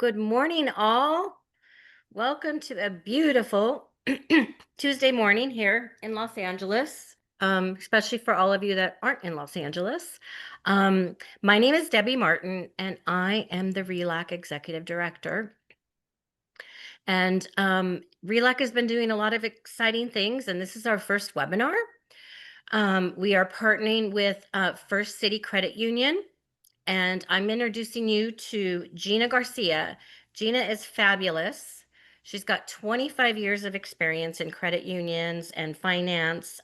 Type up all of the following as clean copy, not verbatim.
Good morning, all. Welcome to a beautiful Tuesday morning here in Los Angeles, especially for all of you that aren't in Los Angeles. My name is Debbie Martin, and I am the RELAC Executive Director. And RELAC has been doing a lot of exciting things, and this is our first webinar. We are partnering with First City Credit Union. And I'm introducing you to Gina Garcia. Gina is fabulous. She's got 25 years of experience in credit unions and finance.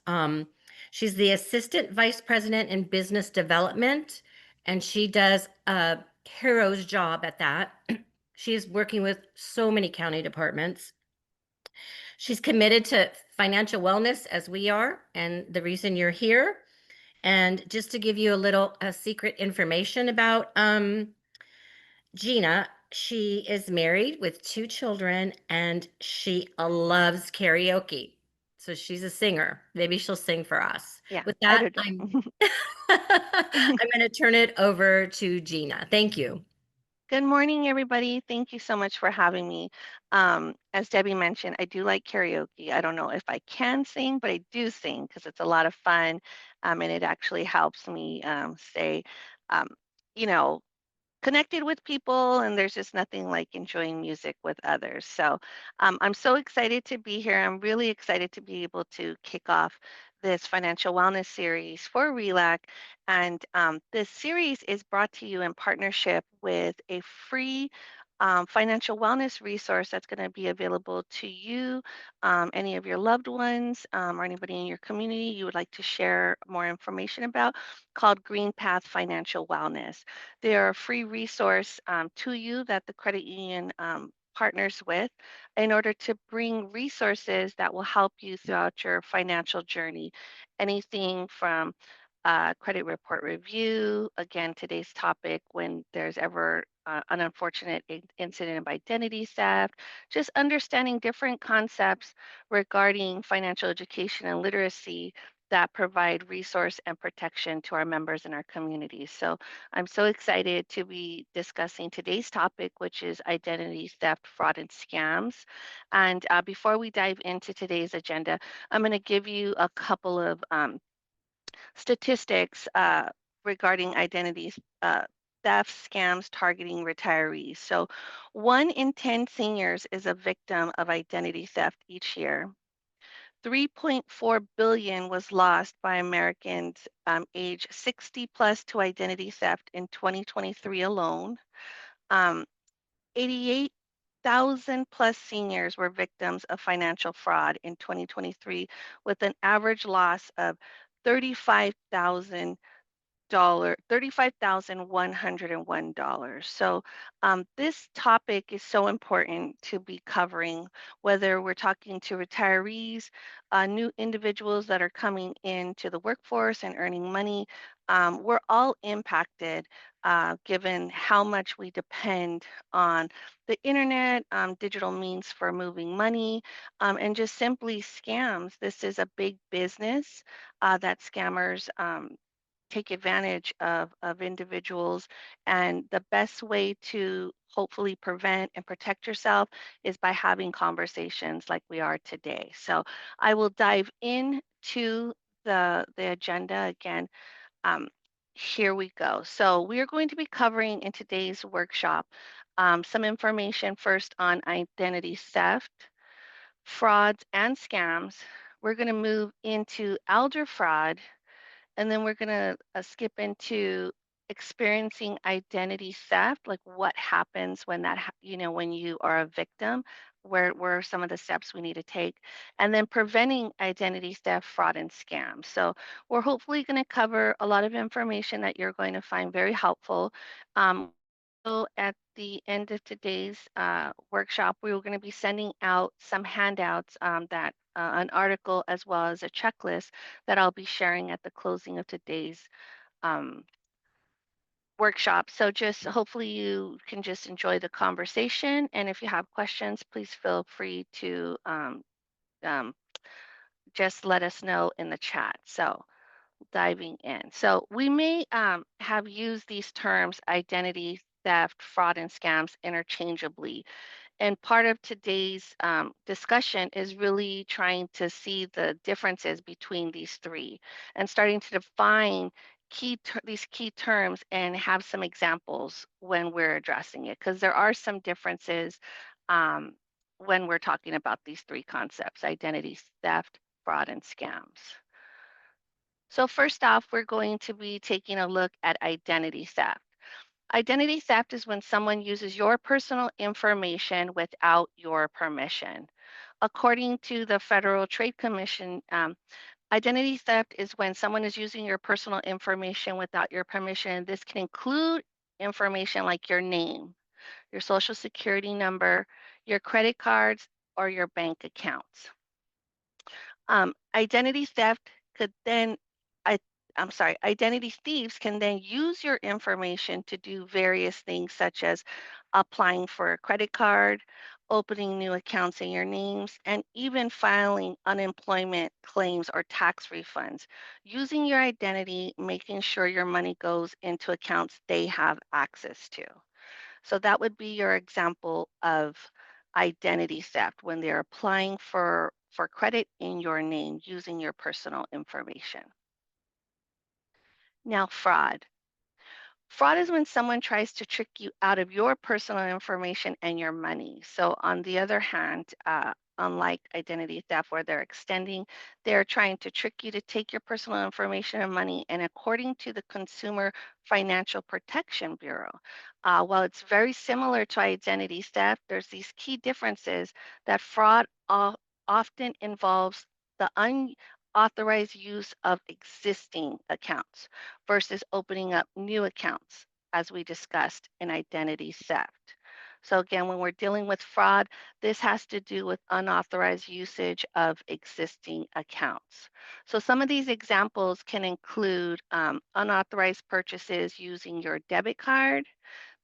She's the Assistant Vice President in Business Development, and she does a hero's job at that. She is working with so many county departments. She's committed to financial wellness as we are, and the reason you're here. And just to give you a little secret information about Gina, she is married with 2 children and she loves karaoke. So she's a singer. Maybe she'll sing for us. Yeah, With I that, don't I'm know. I'm going to turn it over to Gina. Thank you. Good morning, everybody. Thank you so much for having me. As Debbie mentioned, I do like karaoke. I don't know if I can sing, but I do sing because it's a lot of fun, and it actually helps me stay, um, you know, connected with people, and there's just nothing like enjoying music with others. So I'm so excited to be here. I'm really excited to be able to kick off this financial wellness series for RELAC. And this series is brought to you in partnership with a free financial wellness resource that's going to be available to you, any of your loved ones, or anybody in your community you would like to share more information about, called Green Path Financial Wellness. They are a free resource to you that the credit union partners with in order to bring resources that will help you throughout your financial journey. Anything from credit report review, again, today's topic, when there's ever an unfortunate incident of identity theft, just understanding different concepts regarding financial education and literacy that provide resource and protection to our members in our communities. So I'm so excited to be discussing today's topic, which is identity theft, fraud, and scams. And before we dive into today's agenda, I'm going to give you a couple of statistics regarding identity theft, scams targeting retirees. So 1 in 10 seniors is a victim of identity theft each year. 3.4 billion was lost by Americans age 60 plus to identity theft in 2023 alone. 88,000 plus seniors were victims of financial fraud in 2023, with an average loss of 35,000 $35,101. So this topic is so important to be covering, whether we're talking to retirees, new individuals that are coming into the workforce and earning money. We're all impacted given how much we depend on the internet, digital means for moving money, and just simply scams. This is a big business that scammers take advantage of individuals. And the best way to hopefully prevent and protect yourself is by having conversations like we are today. So I will dive into the agenda again. Um, Here we go. So we are going to be covering in today's workshop some information first on identity theft, frauds, and scams. We're going to move into elder fraud, and then we're going to skip into experiencing identity theft, like what happens when when you are a victim, where are some of the steps we need to take, and then preventing identity theft, fraud, and scams. So we're hopefully going to cover a lot of information that you're going to find very helpful. So at the end of today's workshop, we are going to be sending out some handouts that an article as well as a checklist that I'll be sharing at the closing of today's um, workshop. So just hopefully you can just enjoy the conversation. And if you have questions, please feel free to um, just let us know in the chat. So diving in. So we may have used these terms, identity theft, fraud, and scams interchangeably. And part of today's discussion is really trying to see the differences between these three and starting to define these key terms and have some examples when we're addressing it, because there are some differences um, when we're talking about these three concepts: identity theft, fraud, and scams. So first off, we're going to be taking a look at identity theft. Identity theft is when someone uses your personal information without your permission. According to the Federal Trade Commission, identity theft is when someone is using your personal information without your permission. This can include information like your name, your social security number, your credit cards, or your bank accounts. Identity theft could then, I, I'm sorry, identity thieves can then use your information to do various things such as applying for a credit card, opening new accounts in your names, and even filing unemployment claims or tax refunds. Using your identity, making sure your money goes into accounts they have access to. So that would be your example of identity theft when they're applying for credit in your name using your personal information. Now, fraud. Fraud is when someone tries to trick you out of your personal information and your money. So, on the other hand, unlike identity theft, where they're trying to trick you to take your personal information and money. And according to the Consumer Financial Protection Bureau, while it's very similar to identity theft, there's these key differences that fraud often involves the unauthorized use of existing accounts versus opening up new accounts, as we discussed in identity theft. So, again, when we're dealing with fraud, this has to do with unauthorized usage of existing accounts. So, some of these examples can include unauthorized purchases using your debit card,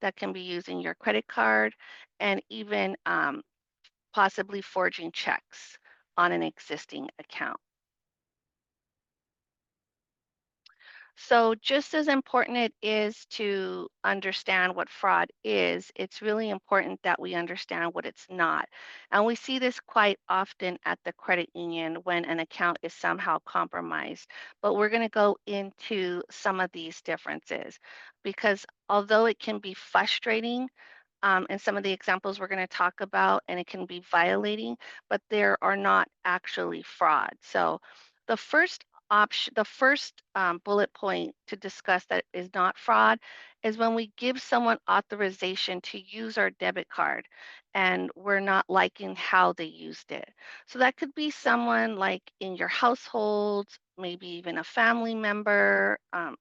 that can be using your credit card, and even possibly forging checks on an existing account. So, just as important it is to understand what fraud is, it's really important that we understand what it's not. And we see this quite often at the credit union when an account is somehow compromised. But we're going to go into some of these differences because although it can be frustrating, and some of the examples we're going to talk about, and it can be violating, but there are not actually fraud. So the first bullet point to discuss that is not fraud is when we give someone authorization to use our debit card and we're not liking how they used it. So that could be someone like in your household, maybe even a family member,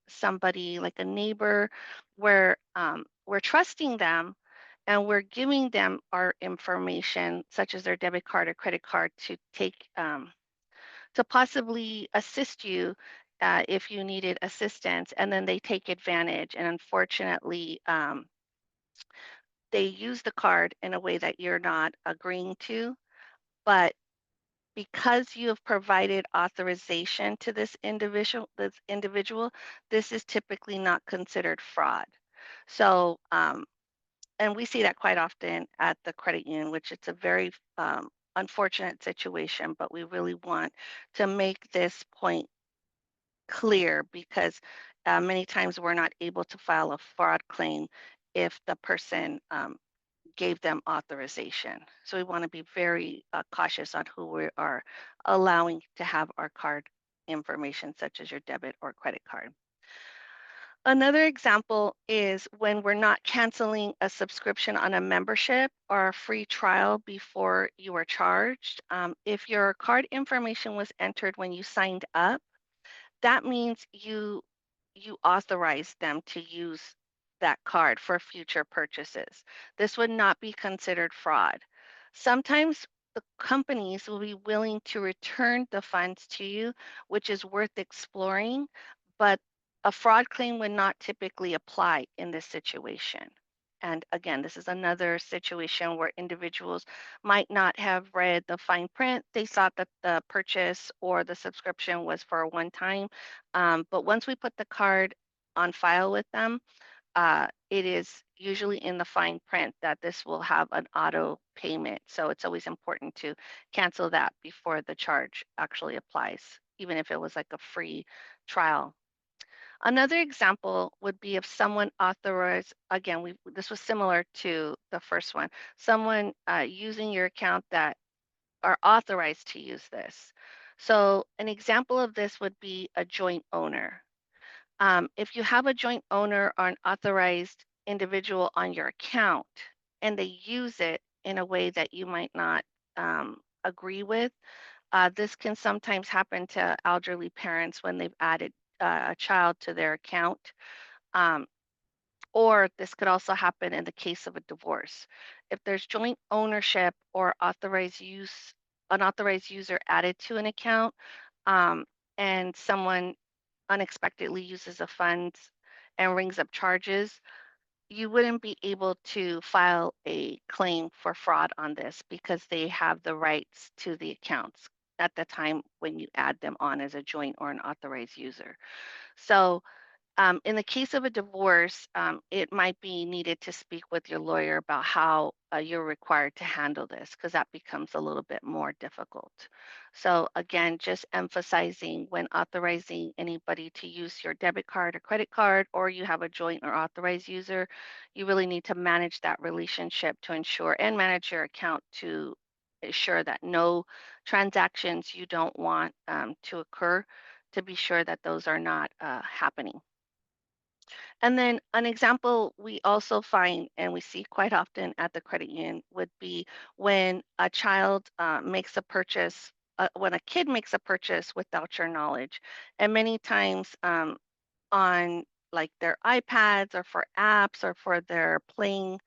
somebody like a neighbor, where we're trusting them and we're giving them our information, such as their debit card or credit card, to take to possibly assist you if you needed assistance, and then they take advantage. And unfortunately, they use the card in a way that you're not agreeing to, but because you have provided authorization to this individual, this is typically not considered fraud. So, and we see that quite often at the credit union, which it's a very unfortunate situation, but we really want to make this point clear because many times we're not able to file a fraud claim if the person gave them authorization. So we want to be very cautious on who we are allowing to have our card information, such as your debit or credit card. Another example is when we're not canceling a subscription on a membership or a free trial before you are charged. If your card information was entered when you signed up, that means you authorize them to use that card for future purchases. This would not be considered fraud. Sometimes the companies will be willing to return the funds to you, which is worth exploring, but a fraud claim would not typically apply in this situation. And again, this is another situation where individuals might not have read the fine print. They thought that the purchase or the subscription was for a one time. But once we put the card on file with them, it is usually in the fine print that this will have an auto payment. So it's always important to cancel that before the charge actually applies, even if it was like a free trial. Another example would be if someone authorized, again, this was similar to the first one, someone using your account that are authorized to use this. So an example of this would be a joint owner. If you have a joint owner or an authorized individual on your account and they use it in a way that you might not agree with, this can sometimes happen to elderly parents when they've added a child to their account. Um, or this could also happen in the case of a divorce. If there's joint ownership or unauthorized user added to an account, um, and someone unexpectedly uses the funds and rings up charges, you wouldn't be able to file a claim for fraud on this because they have the rights to the accounts at the time when you add them on as a joint or an authorized user. So in the case of a divorce, it might be needed to speak with your lawyer about how you're required to handle this because that becomes a little bit more difficult. So, again, just emphasizing when authorizing anybody to use your debit card or credit card, or you have a joint or authorized user, you really need to manage that relationship to ensure and manage your account to ensure that no transactions you don't want to occur, to be sure that those are not happening. And then an example we also find and we see quite often at the credit union would be when a child makes a purchase, when a kid makes a purchase without your knowledge. And many times on like their iPads or for apps or for their playing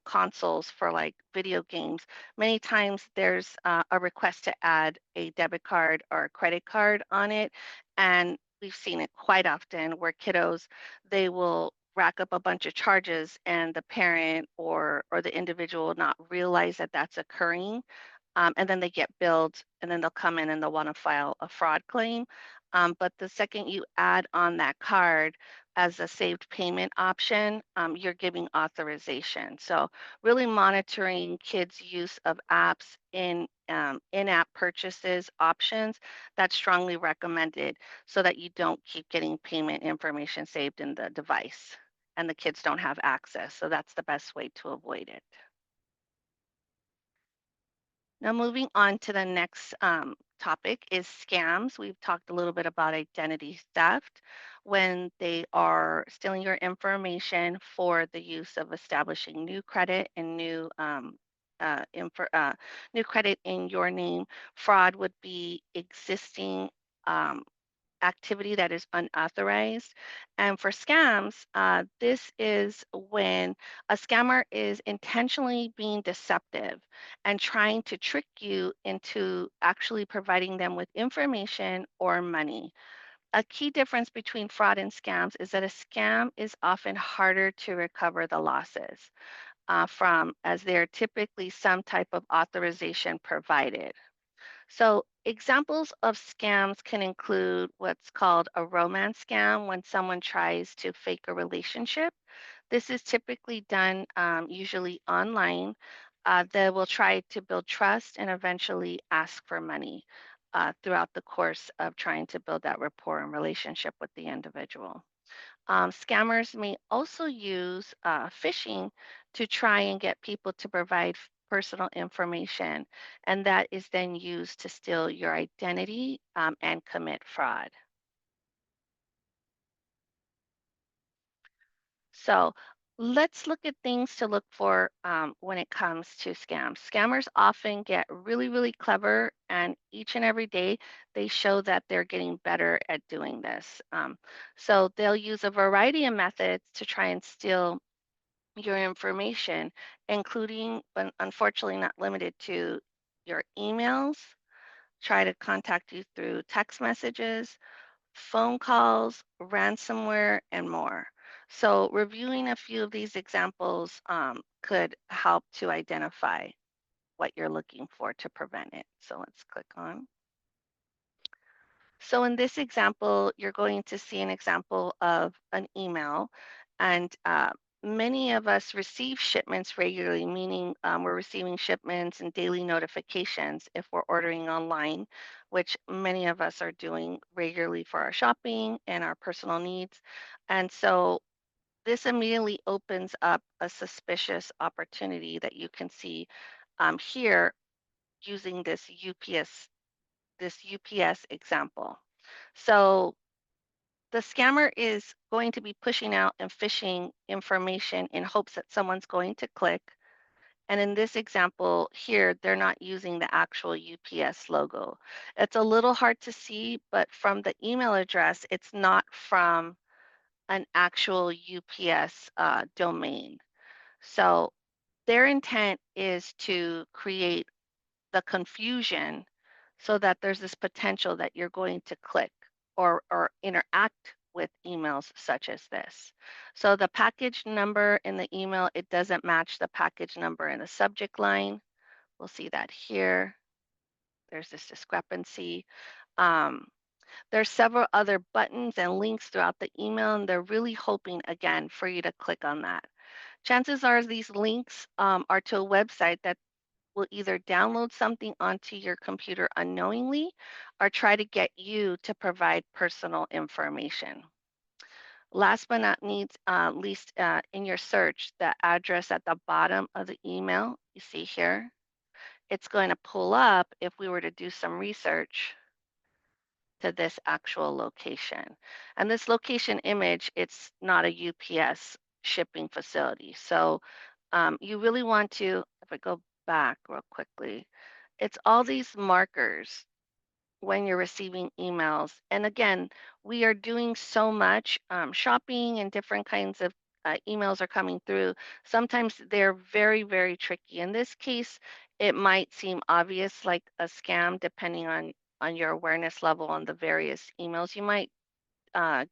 consoles for like video games, many times there's a request to add a debit card or a credit card on it. And we've seen it quite often where kiddos, they will rack up a bunch of charges and the parent or the individual will not realize that that's occurring, and then they get billed, and then they'll come in and they'll want to file a fraud claim. But the second you add on that card as a saved payment option, you're giving authorization. So really monitoring kids' use of apps in-app purchases options, that's strongly recommended so that you don't keep getting payment information saved in the device and the kids don't have access. So that's the best way to avoid it. Now, moving on to the next topic is scams. We've talked a little bit about identity theft when they are stealing your information for the use of establishing new credit and new credit in your name. Fraud would be existing um, activity that is unauthorized. And for scams, this is when a scammer is intentionally being deceptive and trying to trick you into actually providing them with information or money. A key difference between fraud and scams is that a scam is often harder to recover the losses from, as they're typically some type of authorization provided. So, examples of scams can include what's called a romance scam when someone tries to fake a relationship. This is typically done usually online. They will try to build trust and eventually ask for money throughout the course of trying to build that rapport and relationship with the individual. Scammers may also use phishing to try and get people to provide personal information, and that is then used to steal your identity and commit fraud. So let's look at things to look for when it comes to scams. Scammers often get really, really clever, and each and every day they show that they're getting better at doing this. So they'll use a variety of methods to try and steal your information, including, but unfortunately not limited to, your emails, try to contact you through text messages, phone calls, ransomware, and more. So, reviewing a few of these examples could help to identify what you're looking for to prevent it. So, let's click on. So in this example, you're going to see an example of an email. And many of us receive shipments regularly, meaning we're receiving shipments and daily notifications if we're ordering online, which many of us are doing regularly for our shopping and our personal needs. And so this immediately opens up a suspicious opportunity that you can see here using this UPS example. So the scammer is going to be pushing out and phishing information in hopes that someone's going to click. And in this example here, they're not using the actual UPS logo. It's a little hard to see, but from the email address, it's not from an actual UPS domain. So their intent is to create the confusion so that there's this potential that you're going to click or interact with emails such as this. So the package number in the email, it doesn't match the package number in the subject line. We'll see that here. There's this discrepancy. Um, there's several other buttons and links throughout the email, and they're really hoping, again, for you to click on that. Chances are these links are to a website that will either download something onto your computer unknowingly or try to get you to provide personal information. Last but not least, in your search, the address at the bottom of the email, you see here, it's going to pull up if we were to do some research to this actual location. And this location image, it's not a UPS shipping facility. So you really want to, if I go back real quickly, it's all these markers when you're receiving emails. And again, we are doing so much shopping and different kinds of emails are coming through. Sometimes they're very, very tricky. In this case, it might seem obvious like a scam depending on your awareness level on the various emails you might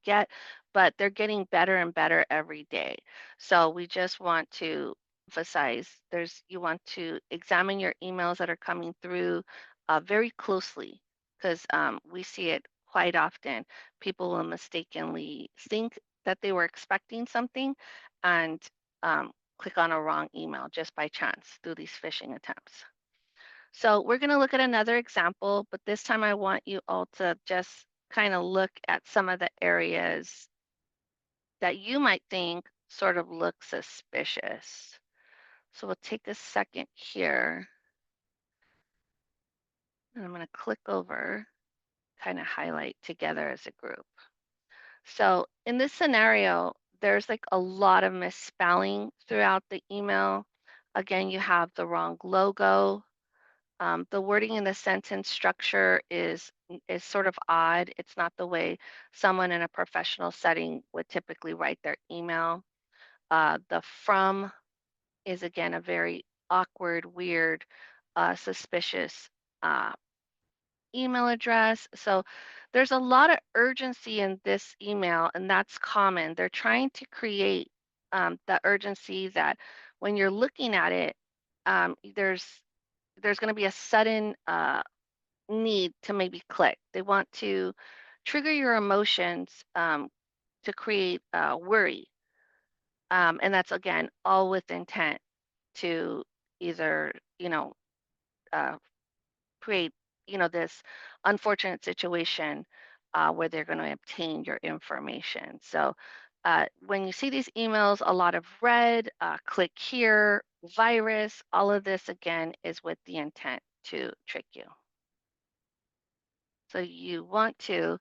get, but they're getting better and better every day. So we just want to emphasize you want to examine your emails that are coming through very closely because we see it quite often. People will mistakenly think that they were expecting something and um, click on a wrong email just by chance through these phishing attempts. So we're going to look at another example, but this time I want you all to just kind of look at some of the areas that you might think sort of look suspicious. So we'll take a second here and I'm going to click over, kind of highlight together as a group. So in this scenario, there's like a lot of misspelling throughout the email. Again, you have the wrong logo. The wording in the sentence structure is sort of odd. It's not the way someone in a professional setting would typically write their email. The from is again a very awkward, weird, suspicious uh, email address. So there's a lot of urgency in this email, and that's common. They're trying to create the urgency that when you're looking at it, there's going to be a sudden need to maybe click. They want to trigger your emotions to create worry. And that's again all with intent to either, uh, create, this unfortunate situation where they're going to obtain your information. So when you see these emails, a lot of red, click here, virus, all of this again is with the intent to trick you. So you want to,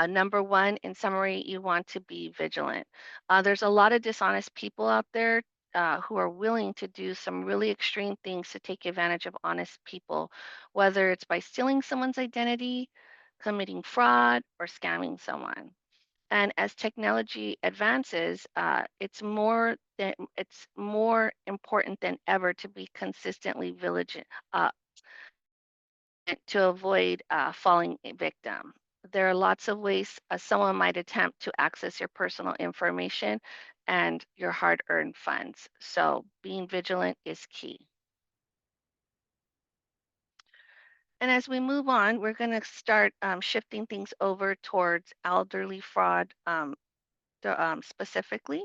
number one, in summary, you want to be vigilant. There's a lot of dishonest people out there who are willing to do some really extreme things to take advantage of honest people, whether it's by stealing someone's identity, committing fraud, or scamming someone. And as technology advances, it's more important than ever to be consistently vigilant, to avoid falling a victim. There are lots of ways someone might attempt to access your personal information and your hard earned funds. So being vigilant is key. And as we move on, we're going to start shifting things over towards elderly fraud specifically.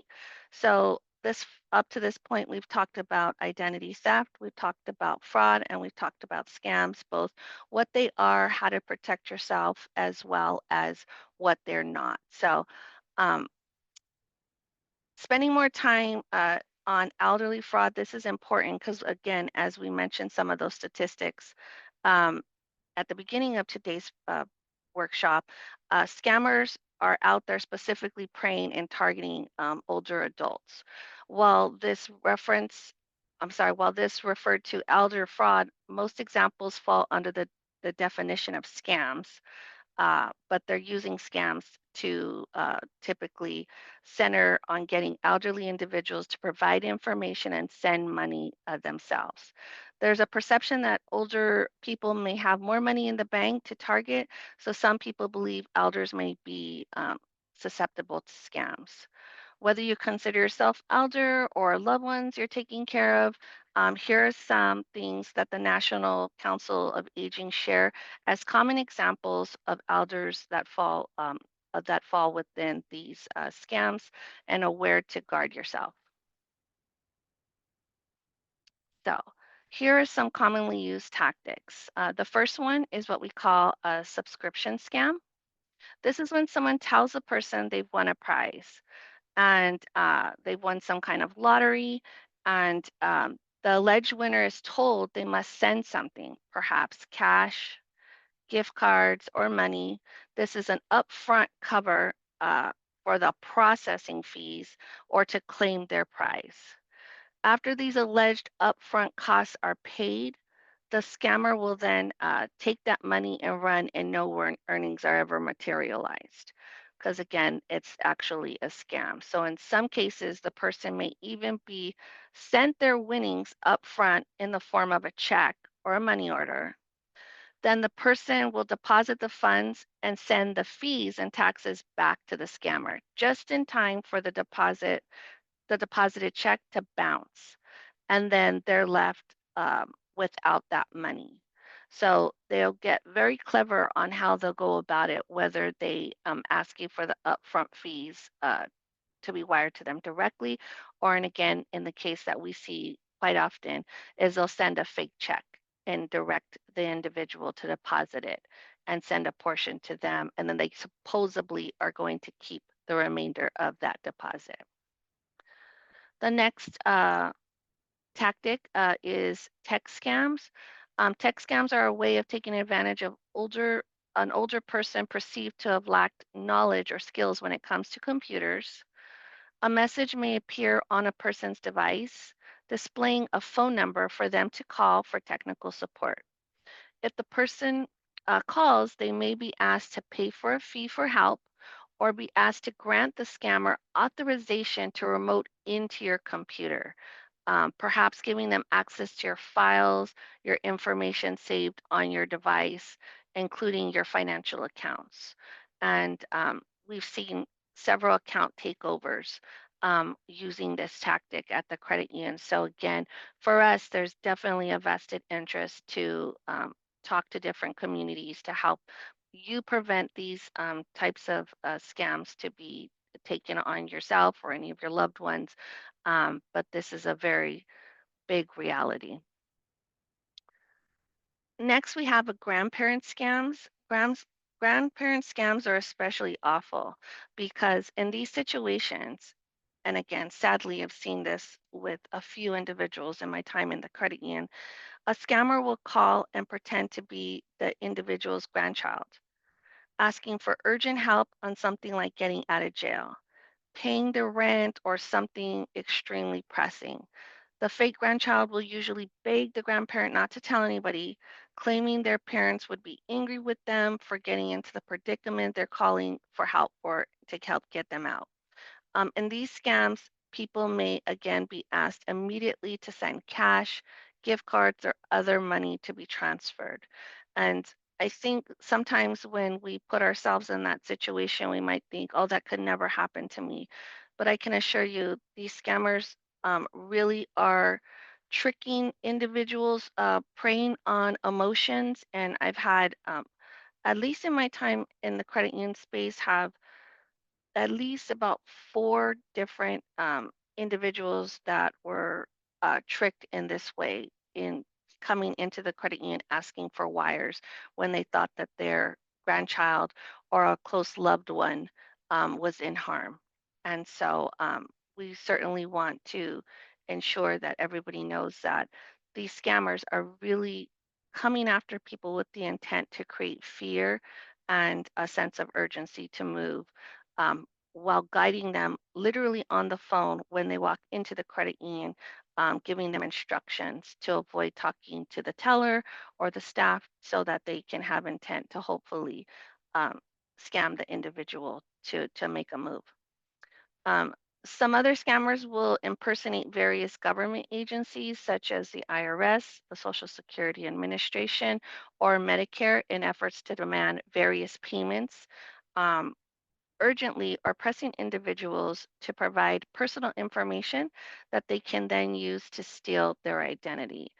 So this up to this point, we've talked about identity theft, we've talked about fraud, and we've talked about scams, both what they are, how to protect yourself, as well as what they're not. So, um, spending more time on elderly fraud, this is important because, again, as we mentioned, some of those statistics um, at the beginning of today's workshop, scammers are out there specifically preying and targeting older adults. While this reference, while this referred to elder fraud, most examples fall under the definition of scams, but they're using scams to typically center on getting elderly individuals to provide information and send money themselves. There's a perception that older people may have more money in the bank to target, so some people believe elders may be susceptible to scams. Whether you consider yourself elder or loved ones you're taking care of, here are some things that the National Council of Aging share as common examples of elders that fall within these scams and where to guard yourself. So, here are some commonly used tactics. The first one is what we call a subscription scam. This is when someone tells a person they've won a prize and they've won some kind of lottery, and the alleged winner is told they must send something, perhaps cash, gift cards, or money. This is an upfront cover for the processing fees or to claim their prize. After these alleged upfront costs are paid, the scammer will then take that money and run, and no earnings are ever materialized. Because again, it's actually a scam. So in some cases, the person may even be sent their winnings upfront in the form of a check or a money order. Then the person will deposit the funds and send the fees and taxes back to the scammer just in time for the deposited check to bounce, and then they're left without that money. So they'll get very clever on how they'll go about it, whether they ask you for the upfront fees to be wired to them directly, or, and again, in the case that we see quite often, is they'll send a fake check and direct the individual to deposit it and send a portion to them, and then they supposedly are going to keep the remainder of that deposit. The next tactic is tech scams. Tech scams are a way of taking advantage of an older person perceived to have lacked knowledge or skills when it comes to computers. A message may appear on a person's device, displaying a phone number for them to call for technical support. If the person calls, they may be asked to pay for a fee for help or be asked to grant the scammer authorization to remote into your computer, perhaps giving them access to your files, your information saved on your device, including your financial accounts. And we've seen several account takeovers using this tactic at the credit union. So, again, for us, there's definitely a vested interest to talk to different communities to help you prevent these types of scams to be taken on yourself or any of your loved ones. But this is a very big reality. Next, we have a grandparent scams. Grandparent scams are especially awful because in these situations, and again, sadly, I've seen this with a few individuals in my time in the credit union, a scammer will call and pretend to be the individual's grandchild, asking for urgent help on something like getting out of jail, paying the rent, or something extremely pressing. The fake grandchild will usually beg the grandparent not to tell anybody, claiming their parents would be angry with them for getting into the predicament they're calling for help or to help get them out. In these scams, people may again be asked immediately to send cash, gift cards, or other money to be transferred. And I think sometimes when we put ourselves in that situation, we might think, oh, that could never happen to me. But I can assure you, these scammers really are tricking individuals, preying on emotions. And I've had, at least in my time in the credit union space, have at least about four different individuals that were tricked in this way in coming into the credit union asking for wires when they thought that their grandchild or a close loved one was in harm. And so we certainly want to ensure that everybody knows that these scammers are really coming after people with the intent to create fear and a sense of urgency to move. Um, while guiding them literally on the phone when they walk into the credit union, giving them instructions to avoid talking to the teller or the staff so that they can have intent to hopefully um, scam the individual to make a move. Um, some other scammers will impersonate various government agencies such as the IRS, the Social Security Administration, or Medicare in efforts to demand various payments. Um, Urgently or pressing individuals to provide personal information that they can then use to steal their identity.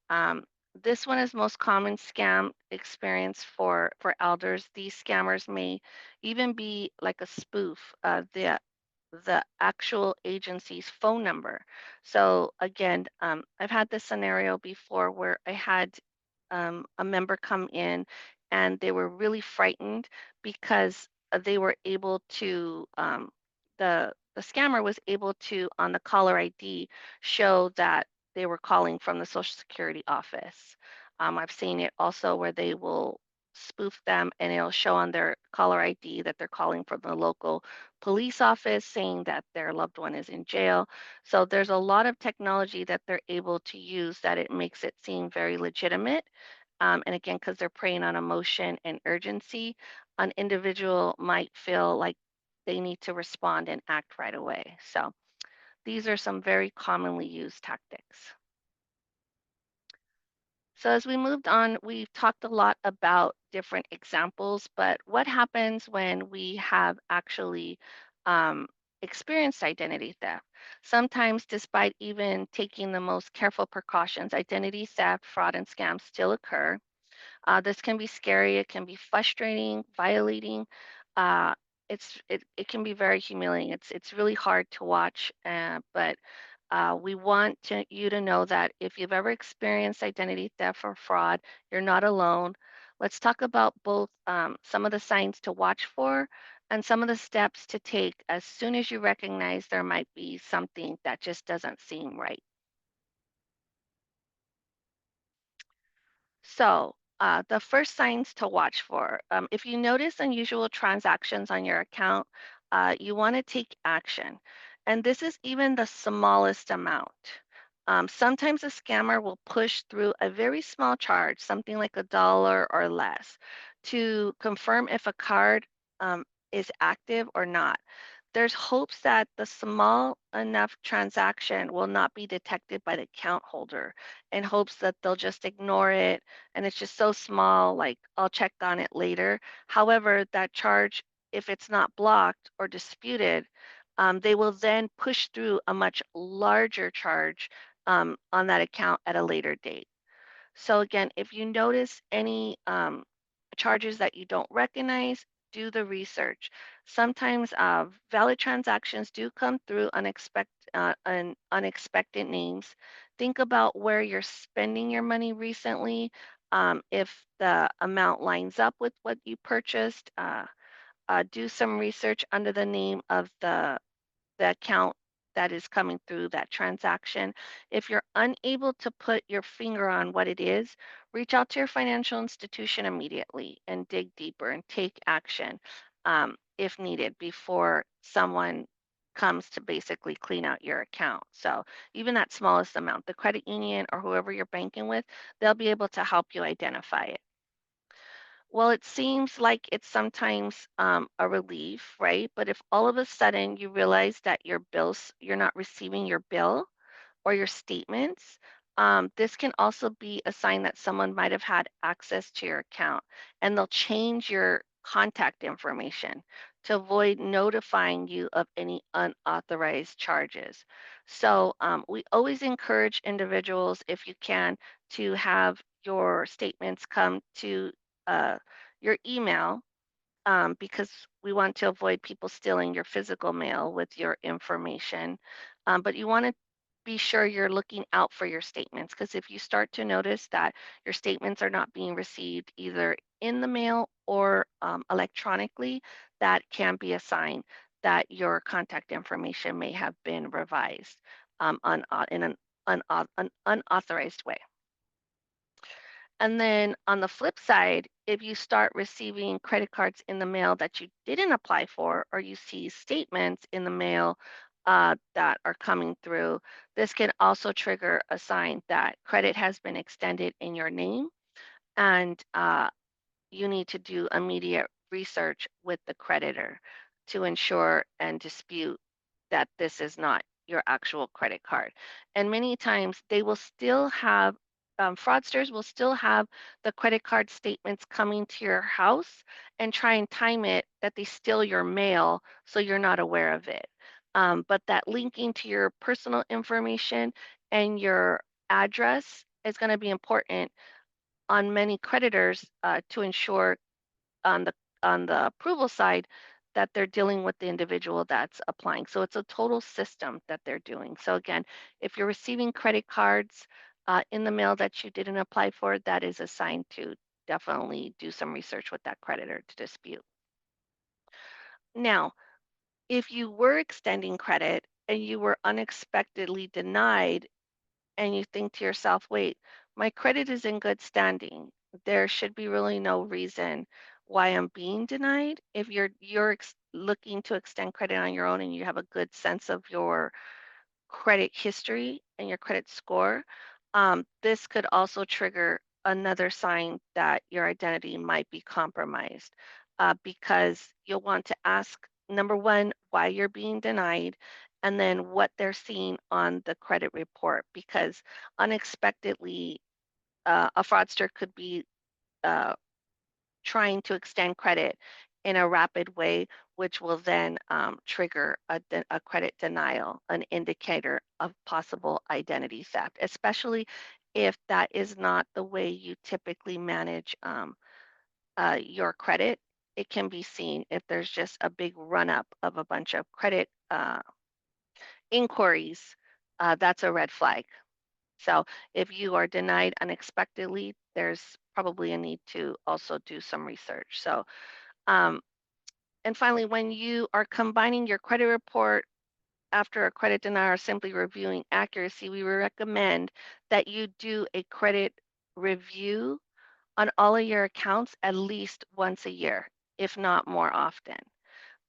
Um, this one is most common scam experience for elders. These scammers may even be like a spoof of the actual agency's phone number. So again, I've had this scenario before where I had a member come in and they were really frightened because they were able to the scammer was able to on the caller ID show that they were calling from the Social Security office. I've seen it also where they will spoof them and it'll show on their caller ID that they're calling from the local police office saying that their loved one is in jail. So there's a lot of technology that they're able to use that it makes it seem very legitimate. And again, because they're preying on emotion and urgency, an individual might feel like they need to respond and act right away. So these are some very commonly used tactics. So as we moved on, we've talked a lot about different examples, but what happens when we have actually um, experienced identity theft? Sometimes, despite even taking the most careful precautions, identity theft, fraud, and scams still occur. This can be scary. It can be frustrating, violating. Uh, it can be very humiliating. It's really hard to watch, but we want you to know that if you've ever experienced identity theft or fraud, you're not alone. Let's talk about both some of the signs to watch for and some of the steps to take as soon as you recognize there might be something that just doesn't seem right. So, the first signs to watch for, if you notice unusual transactions on your account, you want to take action. And this is even the smallest amount. Sometimes a scammer will push through a very small charge, something like $1 or less, to confirm if a card is active or not. There's hopes that the small enough transaction will not be detected by the account holder in hopes that they'll just ignore it and it's just so small, like I'll check on it later. However, that charge, if it's not blocked or disputed, they will then push through a much larger charge on that account at a later date. So again, if you notice any charges that you don't recognize, do the research. Sometimes valid transactions do come through unexpected names. Think about where you're spending your money recently. If the amount lines up with what you purchased, do some research under the name of the account that is coming through that transaction. If you're unable to put your finger on what it is, reach out to your financial institution immediately and dig deeper and take action if needed before someone comes to basically clean out your account. So even that smallest amount, the credit union or whoever you're banking with, they'll be able to help you identify it. Well, it seems like it's sometimes a relief, right? But if all of a sudden you realize that you're not receiving your bill or your statements, this can also be a sign that someone might have had access to your account and they'll change your contact information to avoid notifying you of any unauthorized charges. So we always encourage individuals, if you can, to have your statements come to uh, your email because we want to avoid people stealing your physical mail with your information. But you want to be sure you're looking out for your statements, because if you start to notice that your statements are not being received either in the mail or electronically, that can be a sign that your contact information may have been revised in an unauthorized way. And then on the flip side, if you start receiving credit cards in the mail that you didn't apply for, or you see statements in the mail that are coming through, this can also trigger a sign that credit has been extended in your name, and you need to do immediate research with the creditor to ensure and dispute that this is not your actual credit card. And many times they will still have, fraudsters will still have the credit card statements coming to your house and try and time it that they steal your mail so you're not aware of it. But that linking to your personal information and your address is going to be important on many creditors to ensure on the approval side that they're dealing with the individual that's applying. So it's a total system that they're doing. So again, if you're receiving credit cards in the mail that you didn't apply for, that is a sign to definitely do some research with that creditor to dispute. Now, if you were extending credit and you were unexpectedly denied, and you think to yourself, wait, my credit is in good standing. There should be really no reason why I'm being denied. If looking to extend credit on your own and you have a good sense of your credit history and your credit score, this could also trigger another sign that your identity might be compromised, because you'll want to ask, number one, why you're being denied, and then what they're seeing on the credit report, because unexpectedly, a fraudster could be uh, trying to extend credit in a rapid way, which will then trigger a credit denial, an indicator of possible identity theft, especially if that is not the way you typically manage your credit. It can be seen if there's just a big run up of a bunch of credit inquiries, that's a red flag. So if you are denied unexpectedly, there's probably a need to also do some research. So um, and finally, when you are combining your credit report after a credit denial or simply reviewing accuracy, we recommend that you do a credit review on all of your accounts at least once a year, if not more often.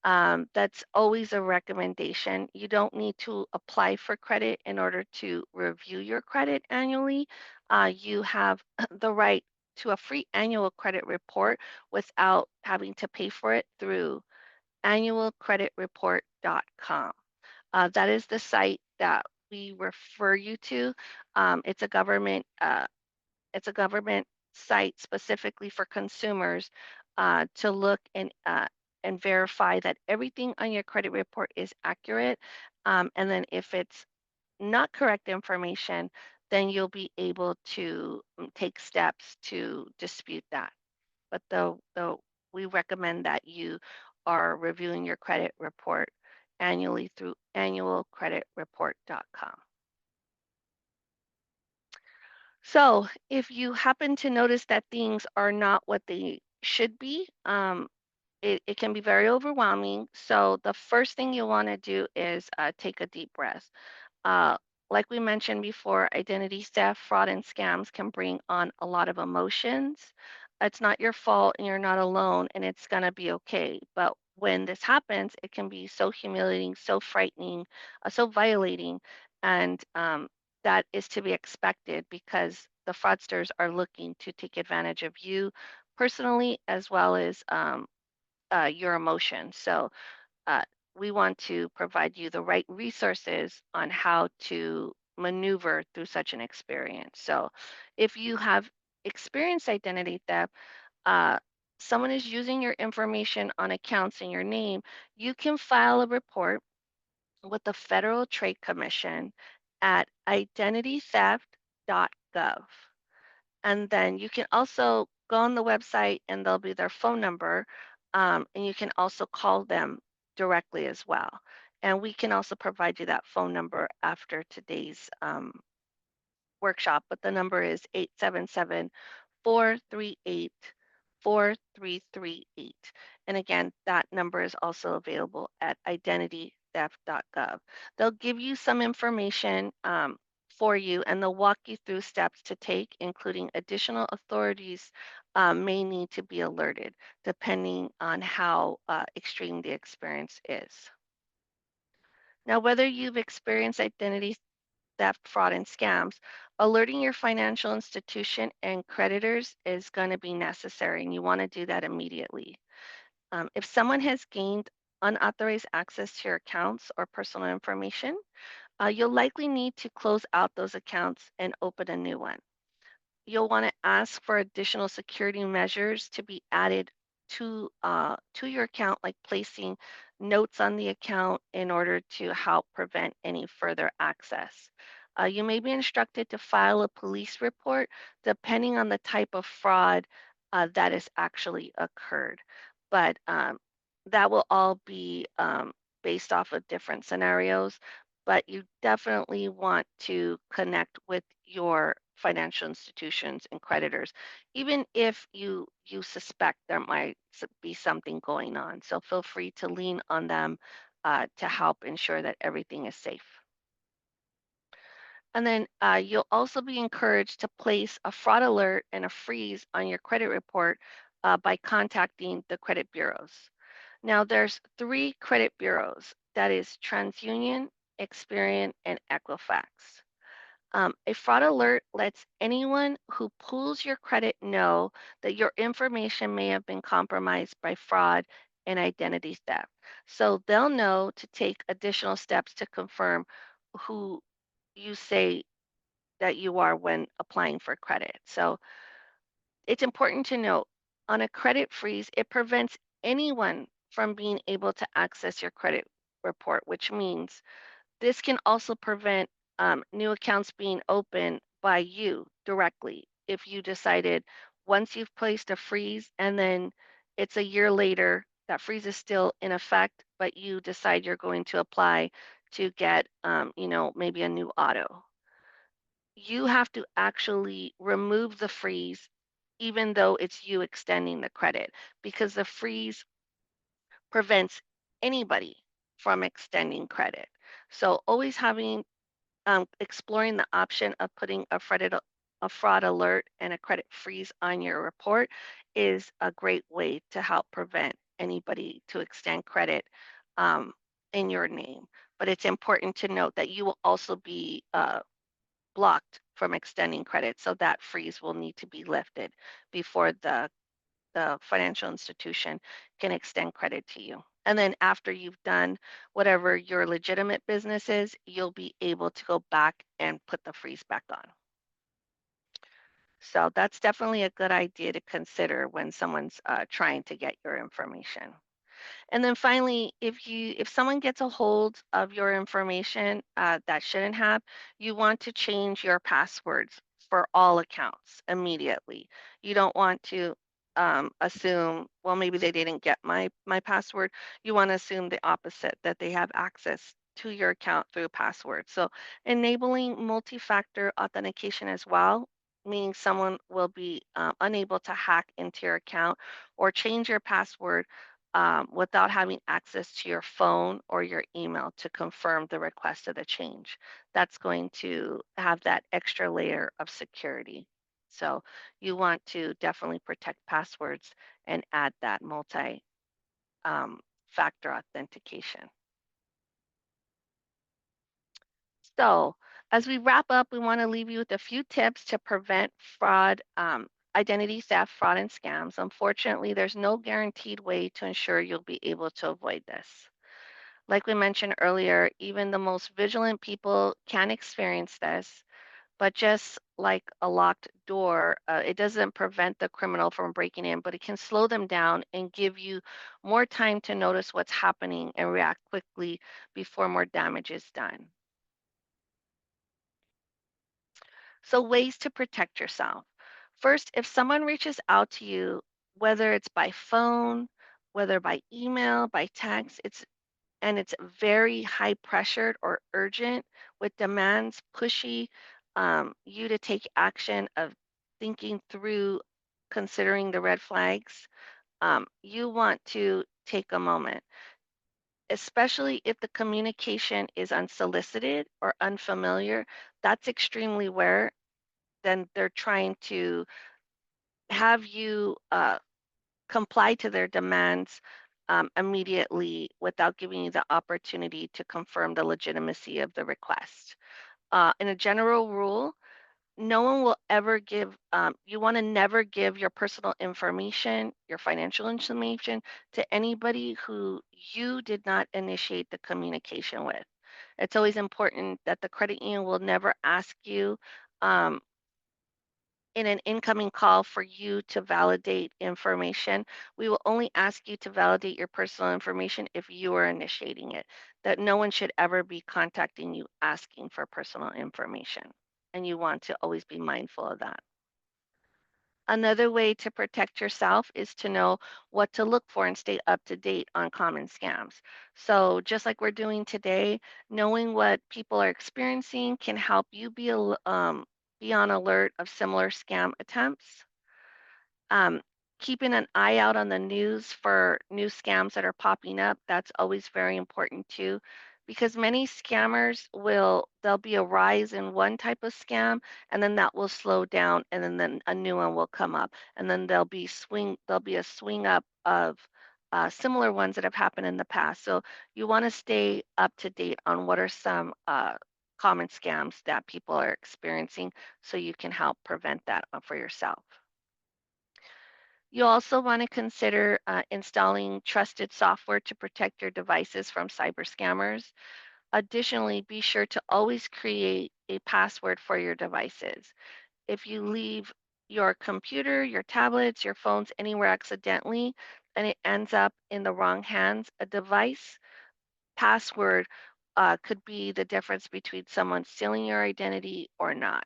That's always a recommendation. You don't need to apply for credit in order to review your credit annually. You have the right to a free annual credit report without having to pay for it through annualcreditreport.com. That is the site that we refer you to. It's a government site specifically for consumers to look and verify that everything on your credit report is accurate. And then if it's not correct information, then you'll be able to take steps to dispute that. But though we recommend that you are reviewing your credit report annually through annualcreditreport.com. So if you happen to notice that things are not what they should be, it can be very overwhelming. So the first thing you want to do is take a deep breath. Uh, like we mentioned before, identity theft, fraud, and scams can bring on a lot of emotions. It's not your fault and you're not alone, and it's going to be okay. But when this happens, it can be so humiliating, so frightening, so violating. And that is to be expected because the fraudsters are looking to take advantage of you personally as well as your emotions. So, uh, we want to provide you the right resources on how to maneuver through such an experience. So, if you have experienced identity theft, uh, someone is using your information on accounts in your name, you can file a report with the Federal Trade Commission at identitytheft.gov. And then you can also go on the website and there'll be their phone number. And you can also call them directly as well. And we can also provide you that phone number after today's workshop, but the number is 877 438 4338. And again, that number is also available at identitytheft.gov. They'll give you some information for you and they'll walk you through steps to take, including additional authorities may need to be alerted depending on how extreme the experience is. Now, whether you've experienced identity theft, fraud, and scams, alerting your financial institution and creditors is going to be necessary, and you want to do that immediately. If someone has gained unauthorized access to your accounts or personal information, you'll likely need to close out those accounts and open a new one. You'll want to ask for additional security measures to be added to your account, like placing notes on the account in order to help prevent any further access. You may be instructed to file a police report depending on the type of fraud that has actually occurred, but that will all be based off of different scenarios. But you definitely want to connect with your financial institutions and creditors, even if you suspect there might be something going on. So feel free to lean on them to help ensure that everything is safe. And then you'll also be encouraged to place a fraud alert and a freeze on your credit report by contacting the credit bureaus. Now, there's three credit bureaus. That is TransUnion, Experian, and Equifax. A fraud alert lets anyone who pulls your credit know that your information may have been compromised by fraud and identity theft. So they'll know to take additional steps to confirm who you say that you are when applying for credit. So it's important to note on a credit freeze, it prevents anyone from being able to access your credit report, which means this can also prevent new accounts being opened by you directly if you decided once you've placed a freeze and then it's a year later, that freeze is still in effect, but you decide you're going to apply to get, maybe a new auto. You have to actually remove the freeze even though it's you extending the credit because the freeze prevents anybody from extending credit. So always exploring the option of putting a fraud alert and a credit freeze on your report is a great way to help prevent anybody to extend credit um, in your name. But it's important to note that you will also be blocked from extending credit, so that freeze will need to be lifted before the financial institution can extend credit to you. And then after you've done whatever your legitimate business is, you'll be able to go back and put the freeze back on. So that's definitely a good idea to consider when someone's trying to get your information. And then finally, if someone gets a hold of your information that shouldn't have, you want to change your passwords for all accounts immediately. You don't want to assume, well, maybe they didn't get my password. You want to assume the opposite, that they have access to your account through password. So enabling multi-factor authentication as well, meaning someone will be unable to hack into your account or change your password without having access to your phone or your email to confirm the request of the change. That's going to have that extra layer of security. So you want to definitely protect passwords and add that multi factor authentication. So as we wrap up, we want to leave you with a few tips to prevent fraud, identity theft, fraud, and scams. Unfortunately, there's no guaranteed way to ensure you'll be able to avoid this. Like we mentioned earlier, even the most vigilant people can experience this, but just like a locked door, it doesn't prevent the criminal from breaking in, but it can slow them down and give you more time to notice what's happening and react quickly before more damage is done. So, ways to protect yourself. First, if someone reaches out to you, whether it's by phone, whether by email, by text, it's and it's very high pressured or urgent with demands pushy you to take action of thinking through considering the red flags, you want to take a moment, especially if the communication is unsolicited or unfamiliar. That's extremely rare. Then they're trying to have you comply to their demands immediately without giving you the opportunity to confirm the legitimacy of the request. In a general rule, no one will ever give, you want to never give your personal information, your financial information to anybody who you did not initiate the communication with. It's always important that the credit union will never ask you um, in an incoming call for you to validate information. We will only ask you to validate your personal information if you are initiating it, that no one should ever be contacting you asking for personal information. And you want to always be mindful of that. Another way to protect yourself is to know what to look for and stay up to date on common scams. So, just like we're doing today, knowing what people are experiencing can help you be on alert of similar scam attempts. um, Keeping an eye out on the news for new scams that are popping up, that's always very important too, because many scammers there'll be a rise in one type of scam, and then that will slow down, and then a new one will come up, and then there'll be a swing up of similar ones that have happened in the past. So you want to stay up to date on what are some common scams that people are experiencing, so you can help prevent that for yourself. You also want to consider installing trusted software to protect your devices from cyber scammers. Additionally, be sure to always create a password for your devices. If you leave your computer, your tablets, your phones anywhere accidentally, and it ends up in the wrong hands, a device password could be the difference between someone stealing your identity or not.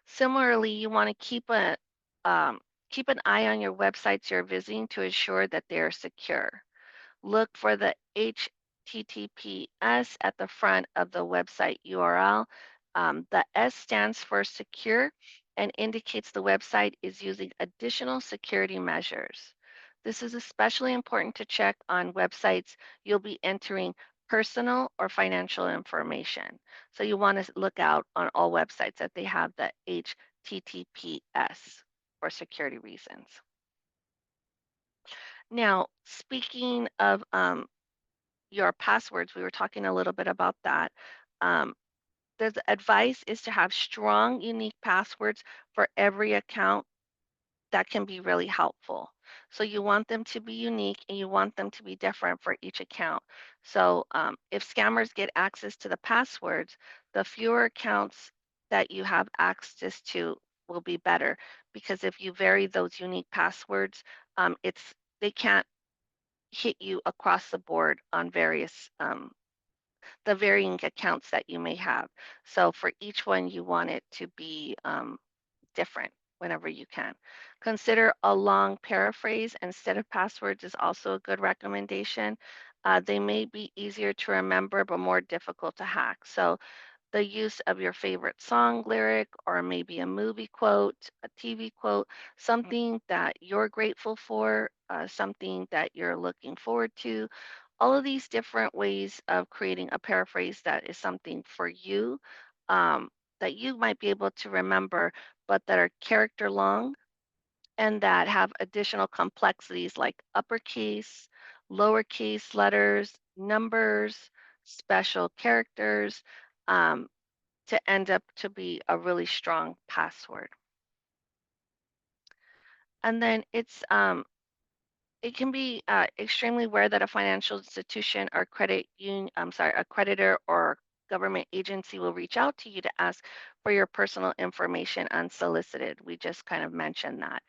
Similarly, you want to um, keep an eye on your websites you're visiting to ensure that they are secure. Look for the HTTPS at the front of the website URL. The S stands for secure and indicates the website is using additional security measures. This is especially important to check on websites you'll be entering personal or financial information. So you want to look out on all websites that they have the HTTPS for security reasons. Now, speaking of your passwords, we were talking a little bit about that. Um, the advice is to have strong, unique passwords for every account. That can be really helpful. So you want them to be unique and you want them to be different for each account. So if scammers get access to the passwords, the fewer accounts that you have access to will be better, because if you vary those unique passwords, it's they can't hit you across the board on the varying accounts that you may have. So for each one, you want it to be different whenever you can. Consider a long paraphrase instead of passwords is also a good recommendation. They may be easier to remember but more difficult to hack. So the use of your favorite song lyric or maybe a movie quote, a TV quote, something that you're grateful for, something that you're looking forward to. All of these different ways of creating a paraphrase that is something for you, um, that you might be able to remember, but that are character long and that have additional complexities like uppercase, lowercase letters, numbers, special characters, um, to end up to be a really strong password. And then it can be extremely rare that a financial institution or a creditor or government agency will reach out to you to ask for your personal information unsolicited. We just kind of mentioned that.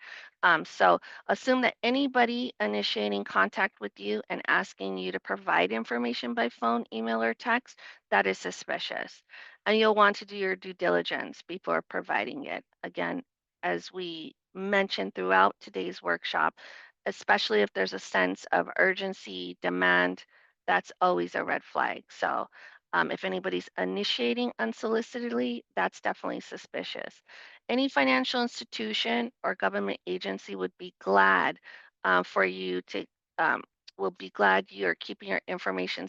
So assume that anybody initiating contact with you and asking you to provide information by phone, email, or text, that is suspicious. And you'll want to do your due diligence before providing it. Again, as we mentioned throughout today's workshop, especially if there's a sense of urgency, demand. that's always a red flag. So if anybody's initiating unsolicitedly, that's definitely suspicious. Any financial institution or government agency would be glad for you to, um, will be glad you're keeping your information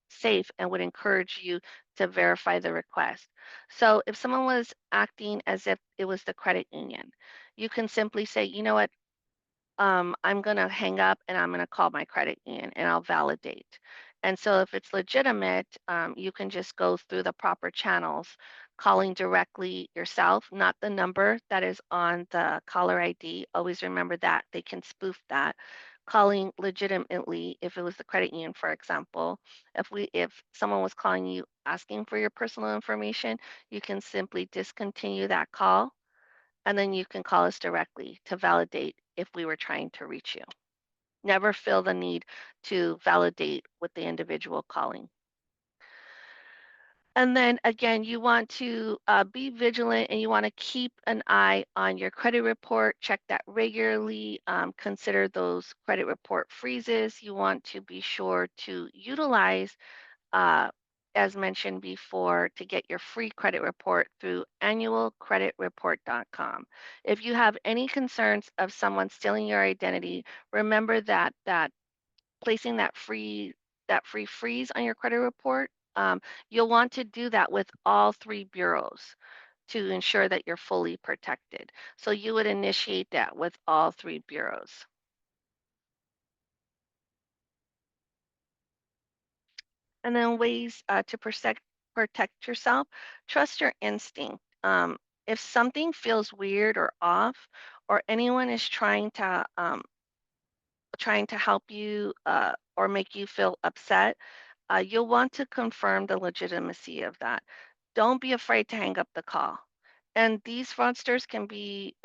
safe and would encourage you to verify the request. So if someone was acting as if it was the credit union, you can simply say, you know what, I'm going to hang up and I'm going to call my credit union and I'll validate. And so if it's legitimate, you can just go through the proper channels, calling directly yourself, not the number that is on the caller ID. Always remember that they can spoof that. Calling legitimately, if it was the credit union, for example, if someone was calling you asking for your personal information, you can simply discontinue that call and then you can call us directly to validate if we were trying to reach you. Never feel the need to validate with the individual calling. And then again, you want to be vigilant and you want to keep an eye on your credit report. Check that regularly. Consider those credit report freezes. You want to be sure to utilize uh, as mentioned before, to get your free credit report through annualcreditreport.com. If you have any concerns of someone stealing your identity, remember that placing that free freeze on your credit report, you'll want to do that with all three bureaus to ensure that you're fully protected. So you would initiate that with all three bureaus. And then ways to protect yourself, trust your instinct. If something feels weird or off, or anyone is trying to help you or make you feel upset, you'll want to confirm the legitimacy of that. Don't be afraid to hang up the call. And these fraudsters can be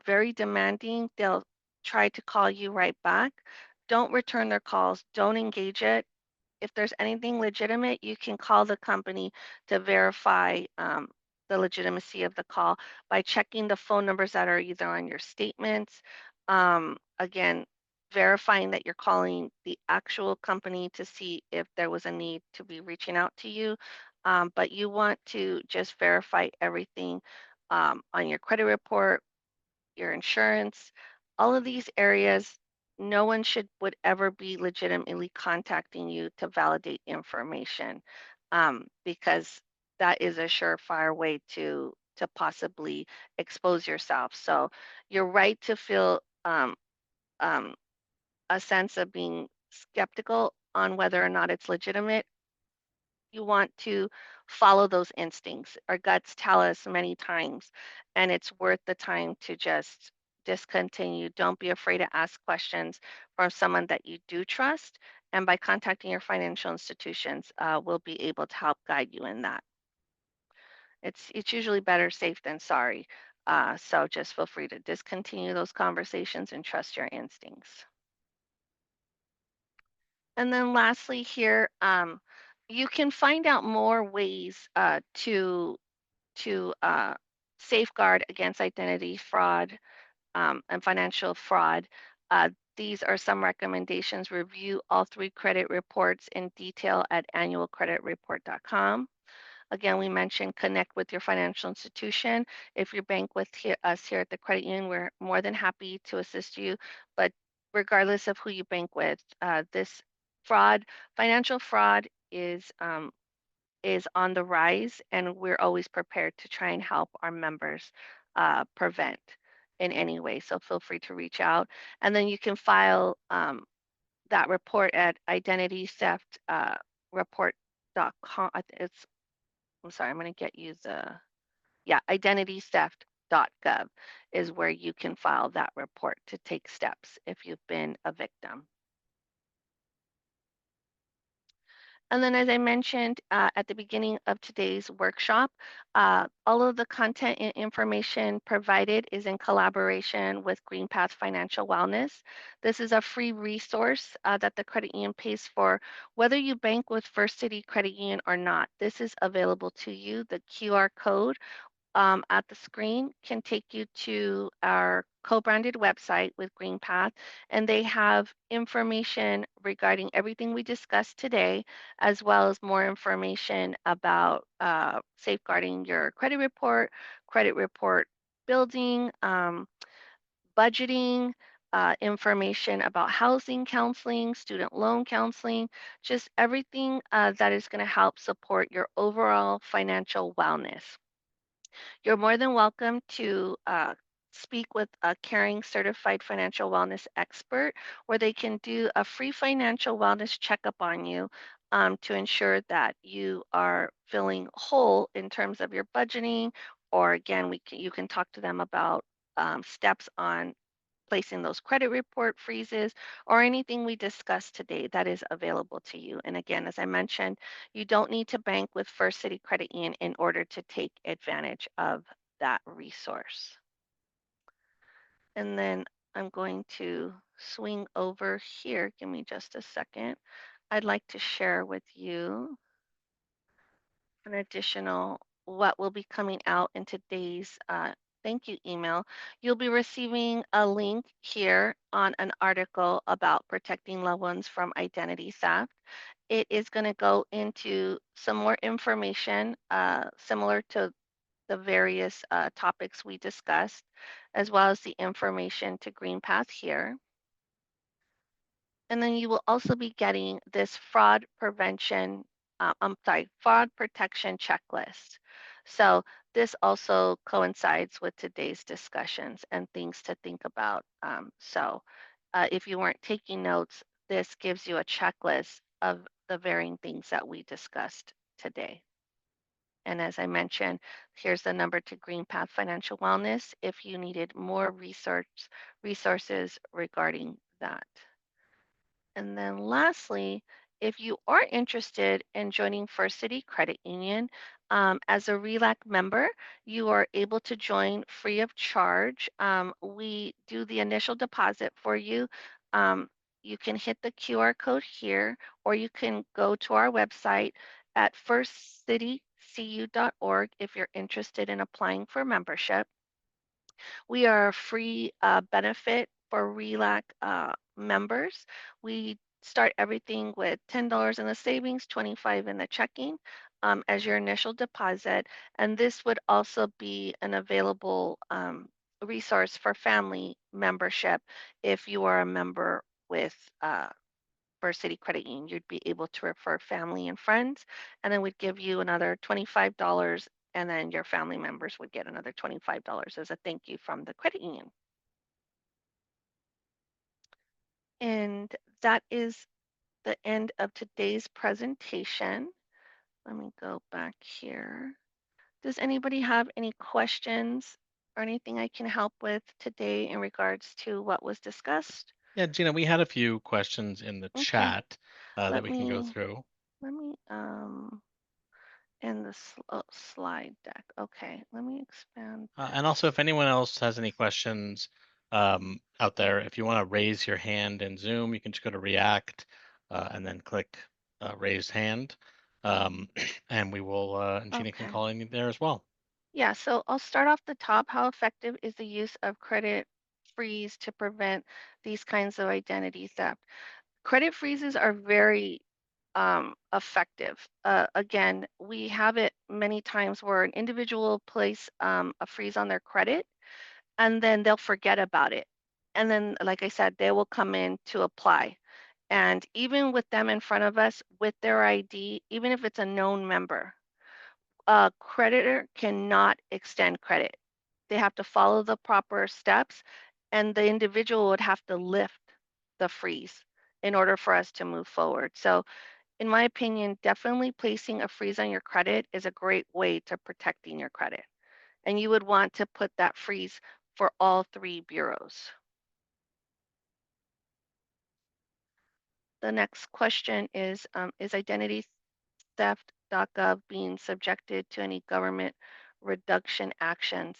very demanding. They'll try to call you right back. Don't return their calls. Don't engage it. If there's anything legitimate, you can call the company to verify the legitimacy of the call by checking the phone numbers that are either on your statements. Again, verifying that you're calling the actual company to see if there was a need to be reaching out to you. But you want to just verify everything on your credit report, your insurance, all of these areas, no one would ever be legitimately contacting you to validate information, because that is a surefire way to possibly expose yourself. So you're right to feel um, a sense of being skeptical on whether or not it's legitimate. You want to follow those instincts. Our guts tell us many times, and it's worth the time to just discontinue. Don't be afraid to ask questions from someone that you do trust. And by contacting your financial institutions, we'll be able to help guide you in that. It's usually better safe than sorry. So just feel free to discontinue those conversations and trust your instincts. And then lastly here, you can find out more ways to safeguard against identity fraud and financial fraud. These are some recommendations. Review all three credit reports in detail at annualcreditreport.com. Again, we mentioned connect with your financial institution. If you bank with us here at the credit union, we're more than happy to assist you. But regardless of who you bank with, this fraud, financial fraud is on the rise, and we're always prepared to try and help our members prevent in any way. So feel free to reach out, and then you can file that report at identity theft report.com. It's I'm sorry, I'm going to get you identitytheft.gov is where you can file that report to take steps if you've been a victim. And then, as I mentioned at the beginning of today's workshop, all of the content and information provided is in collaboration with GreenPath Financial Wellness. This is a free resource that the credit union pays for, whether you bank with First City Credit Union or not. This is available to you. The QR code at the screen can take you to our co-branded website with GreenPath, and they have information regarding everything we discussed today, as well as more information about safeguarding your credit report building, budgeting, information about housing counseling, student loan counseling, just everything that is going to help support your overall financial wellness. You're more than welcome to speak with a caring certified financial wellness expert where they can do a free financial wellness checkup on you to ensure that you are feeling whole in terms of your budgeting. Or again, you can talk to them about steps on placing those credit report freezes or anything we discussed today that is available to you. And again, as I mentioned, you don't need to bank with First City Credit Union in order to take advantage of that resource. And then I'm going to swing over here. Give me just a second. I'd like to share with you an additional what will be coming out in today's thank you email. You'll be receiving a link here on an article about protecting loved ones from identity theft. It is going to go into some more information similar to the various topics we discussed, as well as the information to GreenPath here. And then you will also be getting this fraud protection checklist. So this also coincides with today's discussions and things to think about. If you weren't taking notes, this gives you a checklist of the varying things that we discussed today. And as I mentioned, here's the number to GreenPath Financial Wellness if you needed more resources regarding that. And then lastly, if you are interested in joining First City Credit Union as a RELAC member, you are able to join free of charge. We do the initial deposit for you. Um, you can hit the QR code here, or you can go to our website at firstcitycu.org if you're interested in applying for membership. We are a free benefit for RELAC members. We start everything with $10 in the savings, 25 in the checking as your initial deposit. And this would also be an available resource for family membership if you are a member with First City Credit Union. You'd be able to refer family and friends, and then we'd give you another $25, and then your family members would get another $25 as a thank you from the credit union. And that is the end of today's presentation. Let me go back here. Does anybody have any questions or anything I can help with today in regards to what was discussed? Yeah, Gina, we had a few questions in the Okay, chat that let we can go me through. let me in the slide deck. Okay, let me expand And this. also, if anyone else has any questions out there, if you want to raise your hand in Zoom, you can just go to React and then click raise hand. And we will, and Gina can Okay. call in there as well. Yeah, so I'll start off the top. How effective is the use of credit freeze to prevent these kinds of identity theft? Credit freezes are very effective. Again, we have it many times where an individual will place a freeze on their credit and then they'll forget about it. And then, like I said, they will come in to apply. And even with them in front of us with their ID, even if it's a known member, a creditor cannot extend credit. They have to follow the proper steps, and the individual would have to lift the freeze in order for us to move forward. So, in my opinion, definitely placing a freeze on your credit is a great way to protecting your credit. And you would want to put that freeze for all three bureaus. The next question is identity theft.gov being subjected to any government reduction actions?